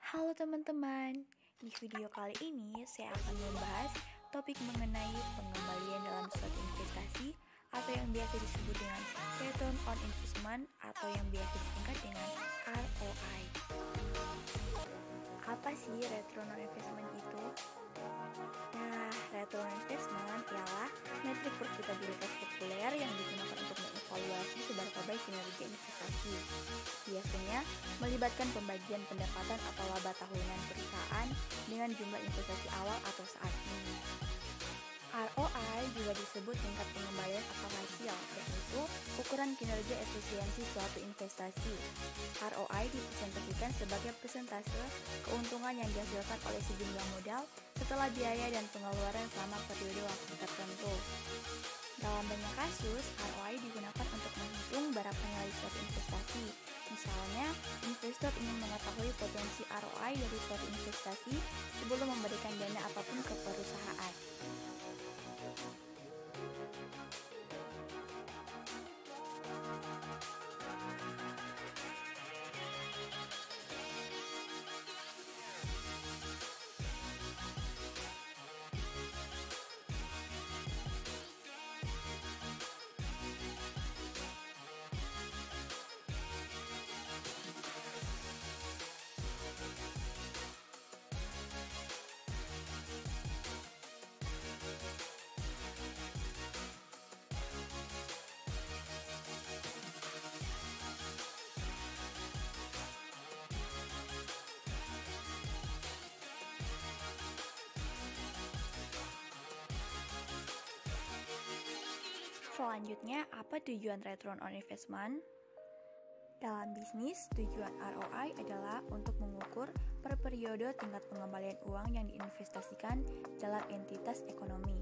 Halo teman-teman, di video kali ini saya akan membahas topik mengenai pengembalian dalam suatu investasi atau yang biasa disebut dengan Return on Investment atau yang biasa disingkat dengan ROI. Apa sih Return on Investment itu? Nah, Return on Investment ialah metrik profitabilitas populer yang digunakan untuk mengevaluasi seberapa baik kinerja investasi. Biasanya melibatkan pembagian pendapatan atau laba tahunan perusahaan dengan jumlah investasi awal atau saat ini. ROI juga disebut tingkat pengembalian atau hasil, yaitu ukuran kinerja efisiensi suatu investasi. ROI dipresentasikan sebagai persentase keuntungan yang dihasilkan oleh sejumlah modal setelah biaya dan pengeluaran selama periode waktu tertentu. Dalam banyak kasus, ROI digunakan untuk menghitung berapa nilai suatu investasi. Misalnya, investor ingin mengetahui potensi ROI dari suatu investasi sebelum memberikan dana apapun ke perusahaan. Selanjutnya, apa tujuan Return on Investment? Dalam bisnis, tujuan ROI adalah untuk mengukur per periode tingkat pengembalian uang yang diinvestasikan dalam entitas ekonomi.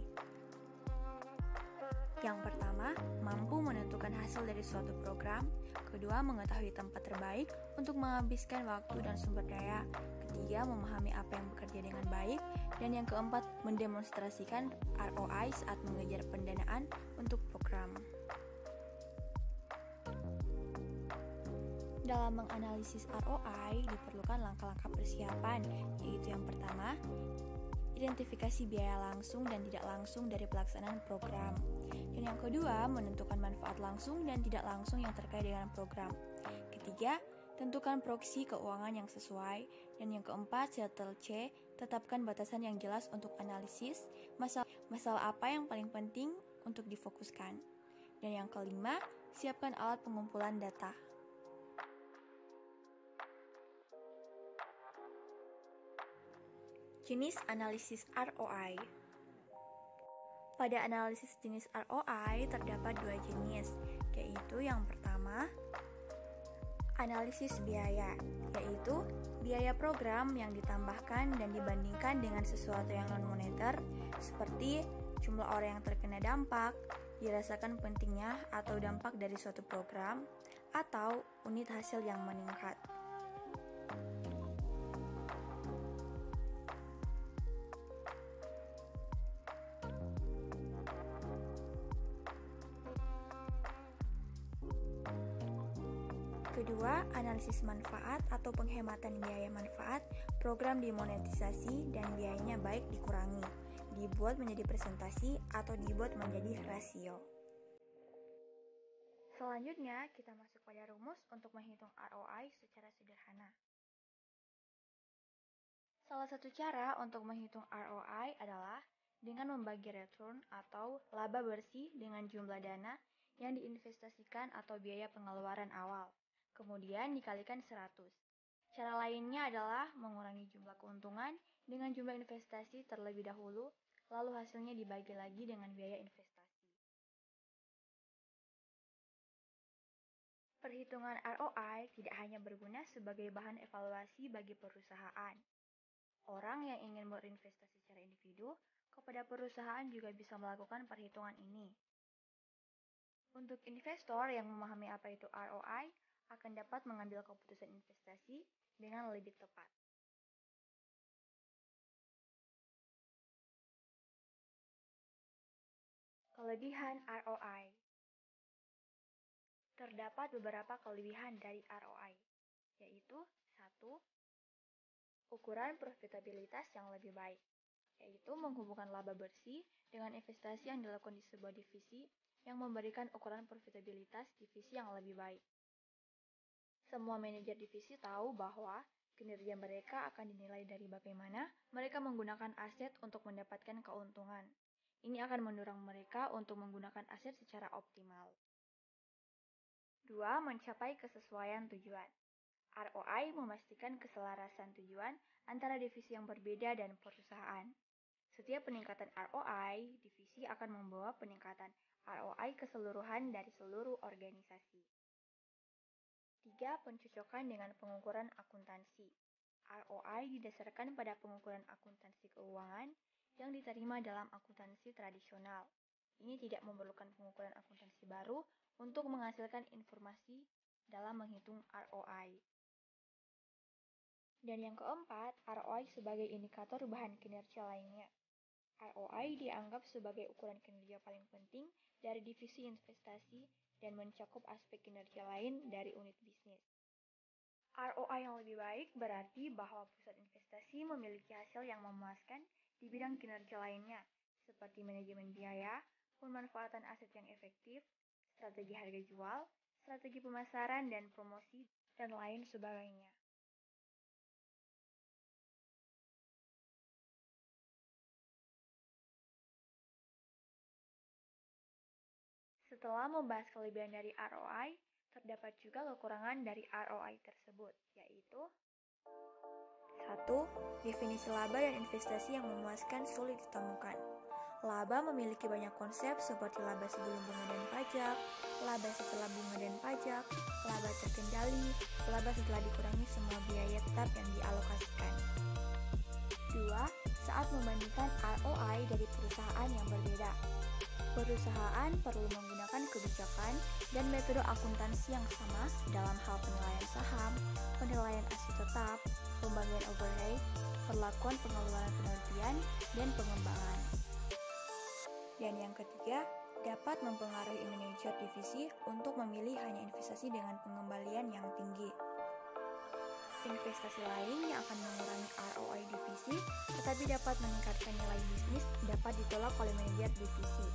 Yang pertama, mampu menentukan hasil dari suatu program. Kedua, mengetahui tempat terbaik untuk menghabiskan waktu dan sumber daya. Ketiga, memahami apa yang bekerja dengan baik. Dan yang keempat, mendemonstrasikan ROI saat mengejar pendanaan untuk program. Dalam menganalisis ROI, diperlukan langkah-langkah persiapan, yaitu yang pertama, identifikasi biaya langsung dan tidak langsung dari pelaksanaan program. Dan yang kedua, menentukan manfaat langsung dan tidak langsung yang terkait dengan program. Ketiga, tentukan proksi keuangan yang sesuai. Dan yang keempat, Setel C, tetapkan batasan yang jelas untuk analisis masalah apa yang paling penting untuk difokuskan. Dan yang kelima, siapkan alat pengumpulan data. Jenis analisis ROI. Pada analisis jenis ROI terdapat dua jenis, yaitu yang pertama, analisis biaya, yaitu biaya program yang ditambahkan dan dibandingkan dengan sesuatu yang non-moneter, seperti jumlah orang yang terkena dampak, dirasakan pentingnya atau dampak dari suatu program, atau unit hasil yang meningkat. Kedua, analisis manfaat atau penghematan biaya manfaat program dimonetisasi dan biayanya baik dikurangi, dibuat menjadi presentasi atau dibuat menjadi rasio. Selanjutnya, kita masuk pada rumus untuk menghitung ROI secara sederhana. Salah satu cara untuk menghitung ROI adalah dengan membagi return atau laba bersih dengan jumlah dana yang diinvestasikan atau biaya pengeluaran awal. Kemudian dikalikan 100. Cara lainnya adalah mengurangi jumlah keuntungan dengan jumlah investasi terlebih dahulu, lalu hasilnya dibagi lagi dengan biaya investasi. Perhitungan ROI tidak hanya berguna sebagai bahan evaluasi bagi perusahaan. Orang yang ingin berinvestasi secara individu kepada perusahaan juga bisa melakukan perhitungan ini. Untuk investor yang memahami apa itu ROI, akan dapat mengambil keputusan investasi dengan lebih tepat. Kelebihan ROI. Terdapat beberapa kelebihan dari ROI, yaitu 1. ukuran profitabilitas yang lebih baik, yaitu menghubungkan laba bersih dengan investasi yang dilakukan di sebuah divisi yang memberikan ukuran profitabilitas divisi yang lebih baik. Semua manajer divisi tahu bahwa kinerja mereka akan dinilai dari bagaimana mereka menggunakan aset untuk mendapatkan keuntungan. Ini akan mendorong mereka untuk menggunakan aset secara optimal. 2. Mencapai kesesuaian tujuan. ROI memastikan keselarasan tujuan antara divisi yang berbeda dan perusahaan. Setiap peningkatan ROI, divisi akan membawa peningkatan ROI keseluruhan dari seluruh organisasi. 3. Pencocokan dengan pengukuran akuntansi. ROI didasarkan pada pengukuran akuntansi keuangan yang diterima dalam akuntansi tradisional. Ini tidak memerlukan pengukuran akuntansi baru untuk menghasilkan informasi dalam menghitung ROI. Dan yang keempat, ROI sebagai indikator bahan kinerja lainnya. ROI dianggap sebagai ukuran kinerja paling penting dari divisi investasi dan mencakup aspek kinerja lain dari unit bisnis. ROI yang lebih baik berarti bahwa pusat investasi memiliki hasil yang memuaskan di bidang kinerja lainnya, seperti manajemen biaya, pemanfaatan aset yang efektif, strategi harga jual, strategi pemasaran dan promosi, dan lain sebagainya. Setelah membahas kelebihan dari ROI, terdapat juga kekurangan dari ROI tersebut, yaitu 1. Definisi laba dan investasi yang memuaskan sulit ditemukan. Laba memiliki banyak konsep seperti laba sebelum bunga dan pajak, laba setelah bunga dan pajak, laba terkendali, laba setelah dikurangi semua biaya tetap yang dialokasikan. 2. Saat membandingkan ROI dari perusahaan yang berbeda. Perusahaan perlu menggunakan kebijakan dan metode akuntansi yang sama dalam hal penilaian saham, penilaian aset tetap, pembagian overhead, perlakuan pengeluaran penerbitkan, dan pengembangan. Dan yang ketiga, dapat mempengaruhi manajer divisi untuk memilih hanya investasi dengan pengembalian yang tinggi. Investasi lain yang akan mengurangi ROI divisi tetapi dapat meningkatkan nilai bisnis dapat ditolak oleh manajer divisi.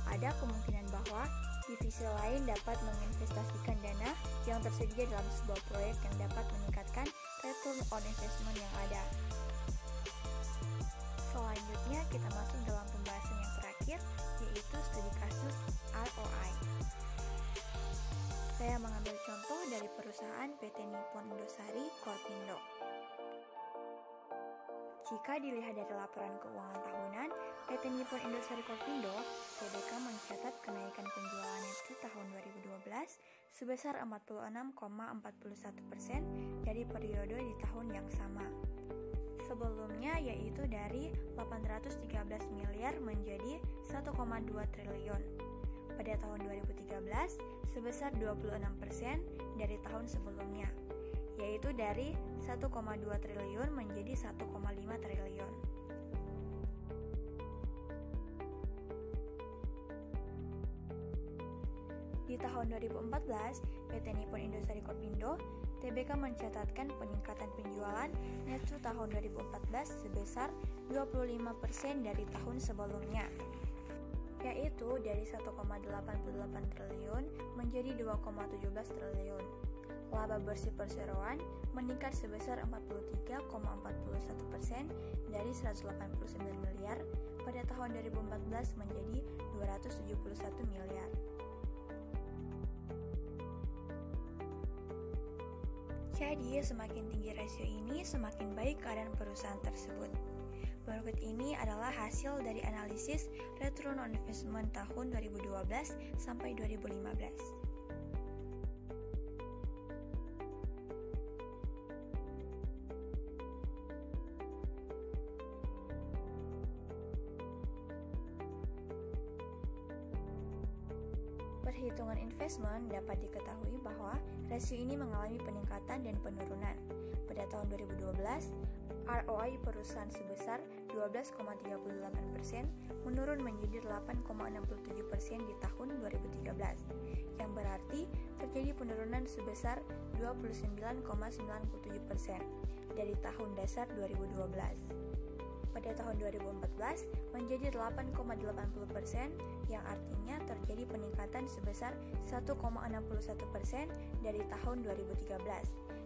Ada kemungkinan bahwa divisi lain dapat menginvestasikan dana yang tersedia dalam sebuah proyek yang dapat meningkatkan return on investment yang ada. Selanjutnya kita masuk dalam pembahasan yang terakhir, yaitu studi kasus ROI. Saya mengambil contoh dari perusahaan PT Nippon Indosari Korpindo. Jika dilihat dari laporan keuangan tahunan, PT Nippon Indosari Korpindo, TBK mencatat kenaikan penjualan neto tahun 2012 sebesar 46,41% dari periode di tahun yang sama. Sebelumnya yaitu dari 813 miliar menjadi 1,2 triliun. Pada tahun 2013 sebesar 26% dari tahun sebelumnya, yaitu dari 1,2 triliun menjadi 1,5 triliun. Di tahun 2014, PT Nippon Indosari Korpindo, TBK mencatatkan peningkatan penjualan neto tahun 2014 sebesar 25% dari tahun sebelumnya, yaitu dari 1,88 triliun menjadi 2,17 triliun. Laba bersih perseroan meningkat sebesar 43,41% dari 189 miliar pada tahun 2014 menjadi 271 miliar. Jadi, semakin tinggi rasio ini, semakin baik keadaan perusahaan tersebut. Berikut ini adalah hasil dari analisis return on investment tahun 2012 sampai 2015. Perhitungan investment dapat diketahui bahwa rasio ini mengalami peningkatan dan penurunan. Pada tahun 2012, ROI perusahaan sebesar 12,38% menurun menjadi 8,67% di tahun 2013, yang berarti terjadi penurunan sebesar 29,97% dari tahun dasar 2012. Pada tahun 2014 menjadi 8,80%, yang artinya terjadi peningkatan sebesar 1,61% dari tahun 2013.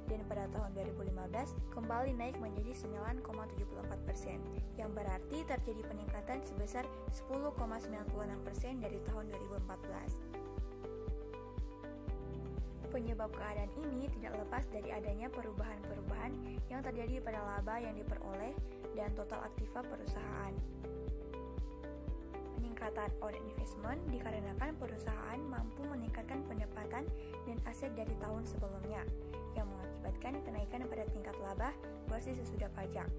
Dan pada tahun 2015 kembali naik menjadi 9,74%, yang berarti terjadi peningkatan sebesar 10,96% dari tahun 2014. Penyebab keadaan ini tidak lepas dari adanya perubahan-perubahan yang terjadi pada laba yang diperoleh dan total aktiva perusahaan. Peningkatan on investment dikarenakan perusahaan mampu meningkatkan pendapatan dan aset dari tahun sebelumnya, yang mengakibatkan kenaikan pada tingkat laba versus sesudah pajak.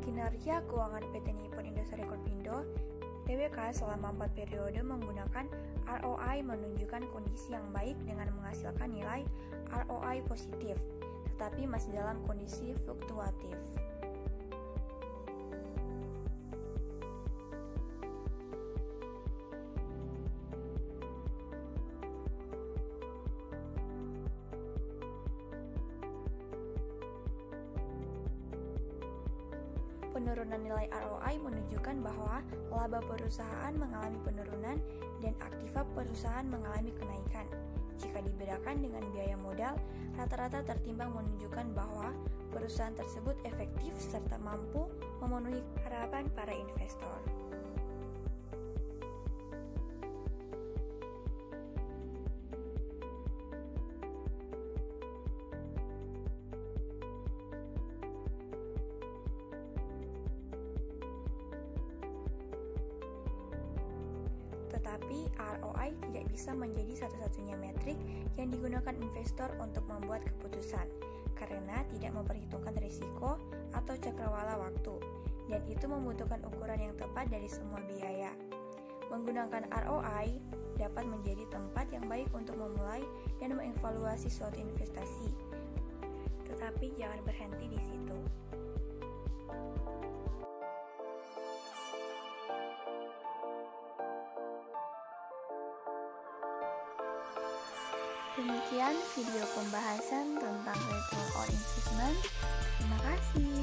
Kinerja keuangan PT Nippon Indosat Rekorpindo (TBK) selama 4 periode menggunakan ROI menunjukkan kondisi yang baik dengan menghasilkan nilai ROI positif, tetapi masih dalam kondisi fluktuatif. Penurunan nilai ROI menunjukkan bahwa laba perusahaan mengalami penurunan dan aktiva perusahaan mengalami kenaikan. Jika dibedakan dengan biaya modal, rata-rata tertimbang menunjukkan bahwa perusahaan tersebut efektif serta mampu memenuhi harapan para investor. Tetapi ROI tidak bisa menjadi satu-satunya metrik yang digunakan investor untuk membuat keputusan, karena tidak memperhitungkan risiko atau cakrawala waktu, dan itu membutuhkan ukuran yang tepat dari semua biaya. Menggunakan ROI dapat menjadi tempat yang baik untuk memulai dan mengevaluasi suatu investasi, tetapi jangan berhenti di situ. Demikian video pembahasan tentang return on investment. Terima kasih.